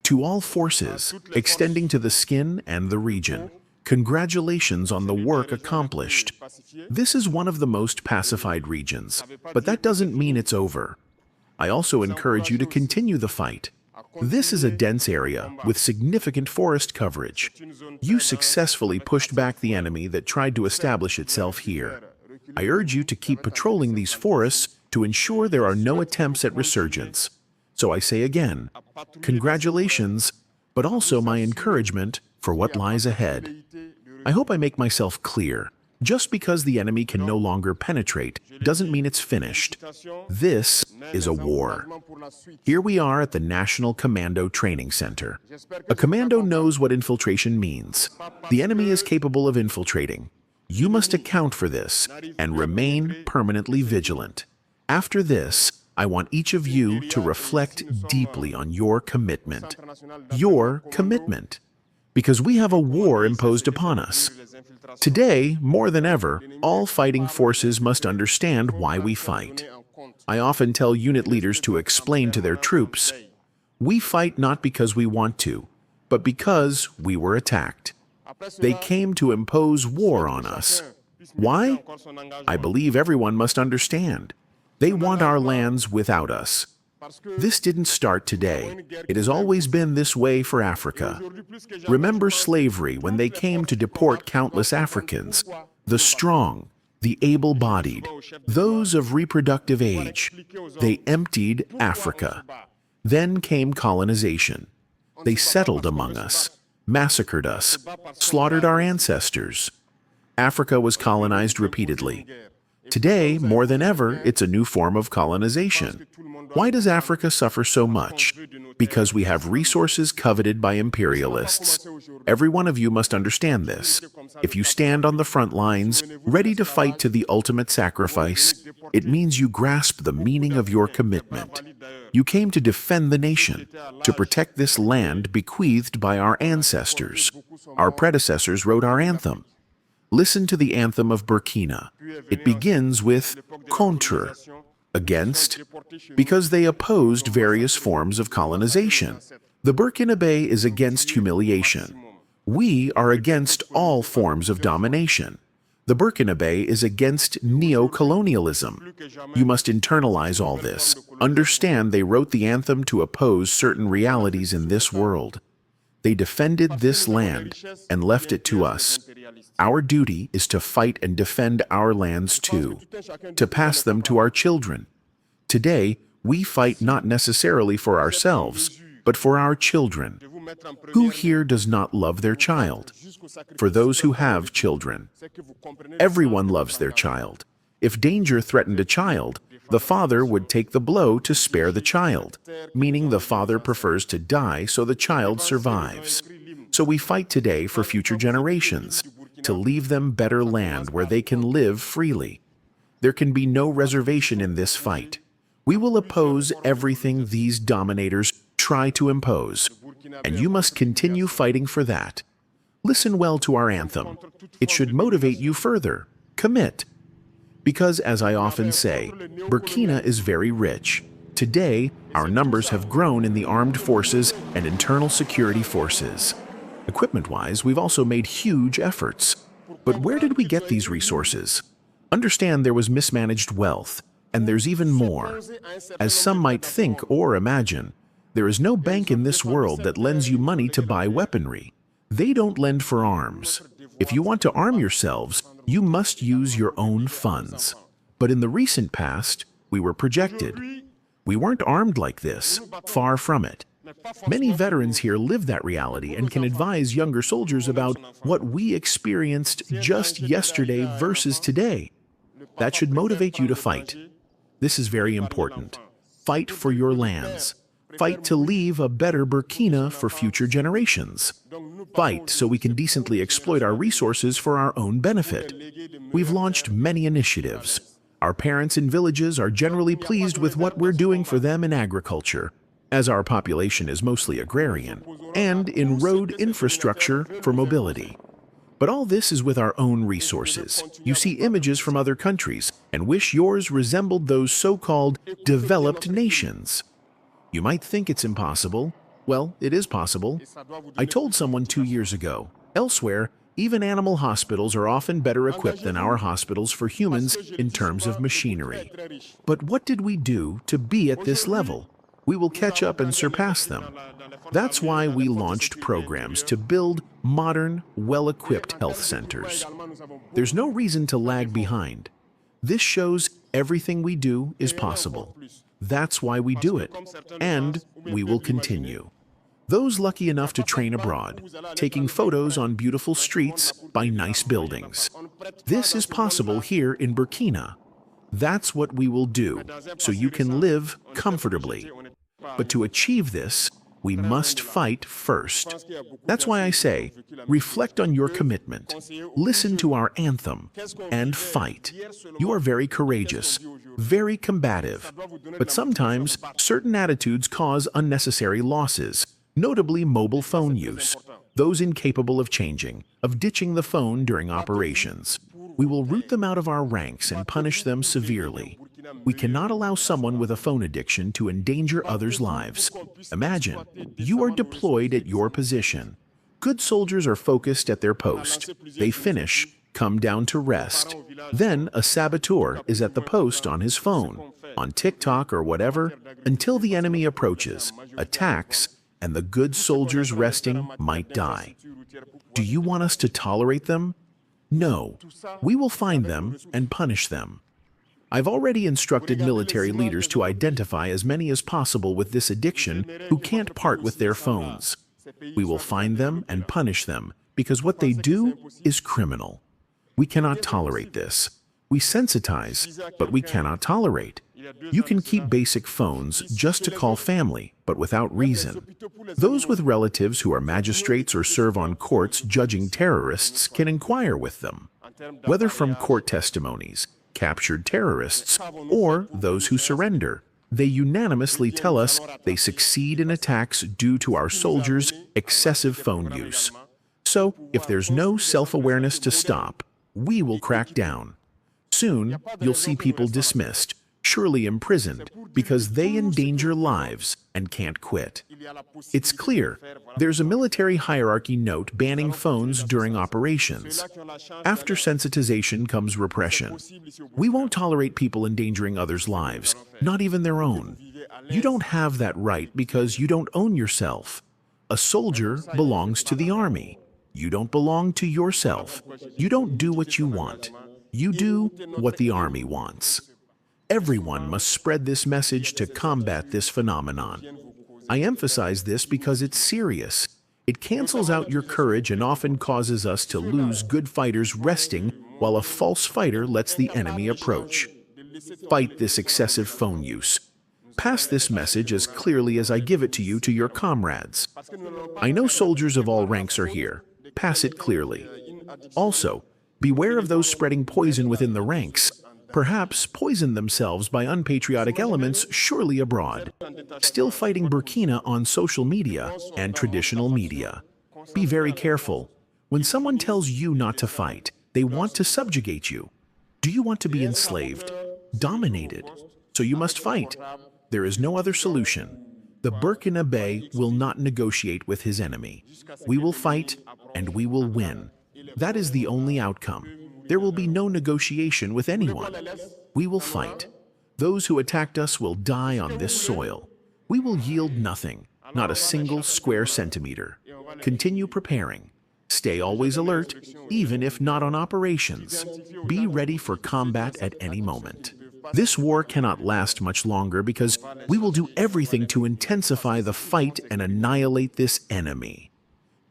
To all forces, extending to the skin and the region, congratulations on the work accomplished. This is one of the most pacified regions, but that doesn't mean it's over. I also encourage you to continue the fight. This is a dense area with significant forest coverage. You successfully pushed back the enemy that tried to establish itself here. I urge you to keep patrolling these forests to ensure there are no attempts at resurgence. So I say again, congratulations, but also my encouragement for what lies ahead. I hope I make myself clear. Just because the enemy can no longer penetrate doesn't mean it's finished. This is a war. Here we are at the National Commando Training Center. A commando knows what infiltration means. The enemy is capable of infiltrating. You must account for this and remain permanently vigilant. After this, I want each of you to reflect deeply on your commitment. Your commitment. Because we have a war imposed upon us. Today, more than ever, all fighting forces must understand why we fight. I often tell unit leaders to explain to their troops, we fight not because we want to, but because we were attacked. They came to impose war on us. Why? I believe everyone must understand. They want our lands without us. This didn't start today. It has always been this way for Africa. Remember slavery when they came to deport countless Africans, the strong, the able-bodied, those of reproductive age. They emptied Africa. Then came colonization. They settled among us, massacred us, slaughtered our ancestors. Africa was colonized repeatedly. Today, more than ever, it's a new form of colonization. Why does Africa suffer so much? Because we have resources coveted by imperialists. Every one of you must understand this. If you stand on the front lines, ready to fight to the ultimate sacrifice, it means you grasp the meaning of your commitment. You came to defend the nation, to protect this land bequeathed by our ancestors. Our predecessors wrote our anthem. Listen to the anthem of Burkina. It begins with contre, against, because they opposed various forms of colonization. The Burkinabe is against humiliation. We are against all forms of domination. The Burkinabe is against neo-colonialism. You must internalize all this. Understand they wrote the anthem to oppose certain realities in this world. They defended this land and left it to us. Our duty is to fight and defend our lands too, to pass them to our children. Today, we fight not necessarily for ourselves, but for our children. Who here does not love their child? For those who have children, everyone loves their child. If danger threatened a child, the father would take the blow to spare the child, meaning the father prefers to die so the child survives. So we fight today for future generations, to leave them better land where they can live freely. There can be no reservation in this fight. We will oppose everything these dominators try to impose, and you must continue fighting for that. Listen well to our anthem. It should motivate you further. Commit. Because, as I often say, Burkina is very rich. Today, our numbers have grown in the armed forces and internal security forces. Equipment-wise, we've also made huge efforts. But where did we get these resources? Understand there was mismanaged wealth, and there's even more. As some might think or imagine, there is no bank in this world that lends you money to buy weaponry. They don't lend for arms. If you want to arm yourselves, you must use your own funds. But in the recent past, we were projected. We weren't armed like this, far from it. Many veterans here live that reality and can advise younger soldiers about what we experienced just yesterday versus today. That should motivate you to fight. This is very important. Fight for your lands. Fight to leave a better Burkina for future generations. Fight so we can decently exploit our resources for our own benefit. We've launched many initiatives. Our parents in villages are generally pleased with what we're doing for them in agriculture, as our population is mostly agrarian, and in road infrastructure for mobility. But all this is with our own resources. You see images from other countries and wish yours resembled those so-called developed nations. You might think it's impossible, Well, it is possible. I told someone 2 years ago. Elsewhere, even animal hospitals are often better equipped than our hospitals for humans in terms of machinery. But what did we do to be at this level? We will catch up and surpass them. That's why we launched programs to build modern, well-equipped health centers. There's no reason to lag behind. This shows everything we do is possible. That's why we do it, and we will continue. Those lucky enough to train abroad, taking photos on beautiful streets by nice buildings. This is possible here in Burkina. That's what we will do, so you can live comfortably. But to achieve this, we must fight first. That's why I say, reflect on your commitment, listen to our anthem, and fight. You are very courageous, very combative, but sometimes certain attitudes cause unnecessary losses, notably mobile phone use, those incapable of changing, of ditching the phone during operations. We will root them out of our ranks and punish them severely. We cannot allow someone with a phone addiction to endanger others' lives. Imagine, you are deployed at your position. Good soldiers are focused at their post. They finish, come down to rest. Then a saboteur is at the post on his phone, on TikTok or whatever, until the enemy approaches, attacks, and the good soldiers resting might die. Do you want us to tolerate them? No. We will find them and punish them. I've already instructed military leaders to identify as many as possible with this addiction who can't part with their phones. We will find them and punish them because what they do is criminal. We cannot tolerate this. We sensitize, but we cannot tolerate. You can keep basic phones just to call family, but without reason. Those with relatives who are magistrates or serve on courts judging terrorists can inquire with them, whether from court testimonies, captured terrorists, or those who surrender. They unanimously tell us they succeed in attacks due to our soldiers' excessive phone use. So, if there's no self-awareness to stop, we will crack down. Soon, you'll see people dismissed, surely imprisoned, because they endanger lives and can't quit. It's clear, there's a military hierarchy note banning phones during operations. After sensitization comes repression. We won't tolerate people endangering others' lives, not even their own. You don't have that right because you don't own yourself. A soldier belongs to the army. You don't belong to yourself. You don't do what you want. You do what the army wants. Everyone must spread this message to combat this phenomenon. I emphasize this because it's serious. It cancels out your courage and often causes us to lose good fighters resting while a false fighter lets the enemy approach. Fight this excessive phone use. Pass this message as clearly as I give it to you to your comrades. I know soldiers of all ranks are here. Pass it clearly. Also, beware of those spreading poison within the ranks. Perhaps poison themselves by unpatriotic elements surely abroad, still fighting Burkina on social media and traditional media. Be very careful. When someone tells you not to fight, they want to subjugate you. Do you want to be enslaved, dominated? So you must fight. There is no other solution. The Burkinabe will not negotiate with his enemy. We will fight, and we will win. That is the only outcome. There will be no negotiation with anyone. We will fight. Those who attacked us will die on this soil. We will yield nothing, not a single square centimeter. Continue preparing. Stay always alert, even if not on operations. Be ready for combat at any moment. This war cannot last much longer because we will do everything to intensify the fight and annihilate this enemy.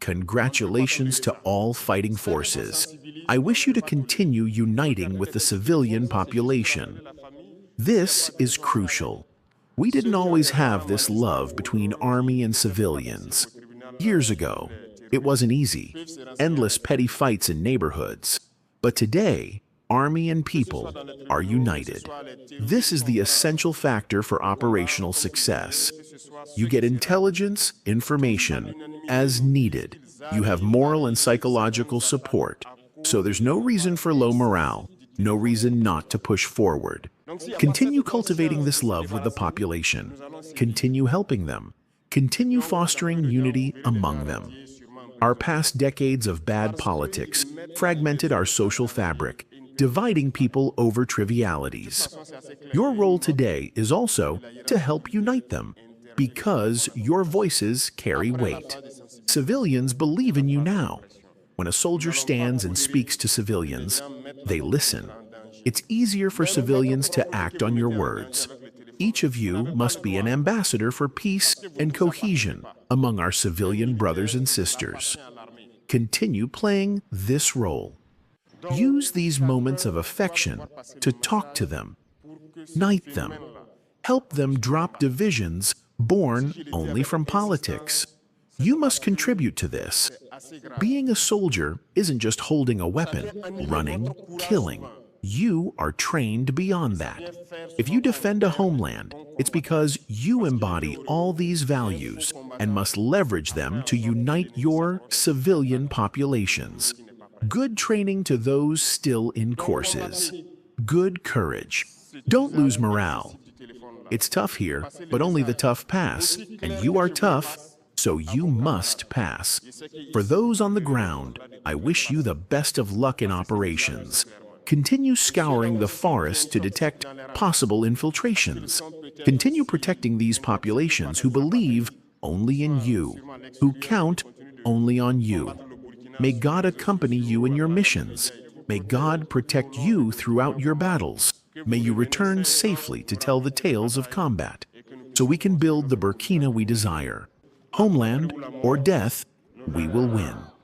Congratulations to all fighting forces. I wish you to continue uniting with the civilian population. This is crucial. We didn't always have this love between army and civilians. Years ago, it wasn't easy. Endless petty fights in neighborhoods. But today, army and people are united. This is the essential factor for operational success. You get intelligence, information, as needed. You have moral and psychological support. So there's no reason for low morale, no reason not to push forward. Continue cultivating this love with the population. Continue helping them. Continue fostering unity among them. Our past decades of bad politics fragmented our social fabric, dividing people over trivialities. Your role today is also to help unite them, because your voices carry weight. Civilians believe in you now. When a soldier stands and speaks to civilians, they listen. It's easier for civilians to act on your words. Each of you must be an ambassador for peace and cohesion among our civilian brothers and sisters. Continue playing this role. Use these moments of affection to talk to them, unite them, help them drop divisions born only from politics. You must contribute to this. Being a soldier isn't just holding a weapon, running, killing. You are trained beyond that. If you defend a homeland, it's because you embody all these values and must leverage them to unite your civilian populations. Good training to those still in courses. Good courage. Don't lose morale. It's tough here, but only the tough pass, and you are tough, so you must pass. For those on the ground, I wish you the best of luck in operations. Continue scouring the forest to detect possible infiltrations. Continue protecting these populations who believe only in you, who count only on you. May God accompany you in your missions. May God protect you throughout your battles. May you return safely to tell the tales of combat, so we can build the Burkina we desire. Homeland or death, we will win.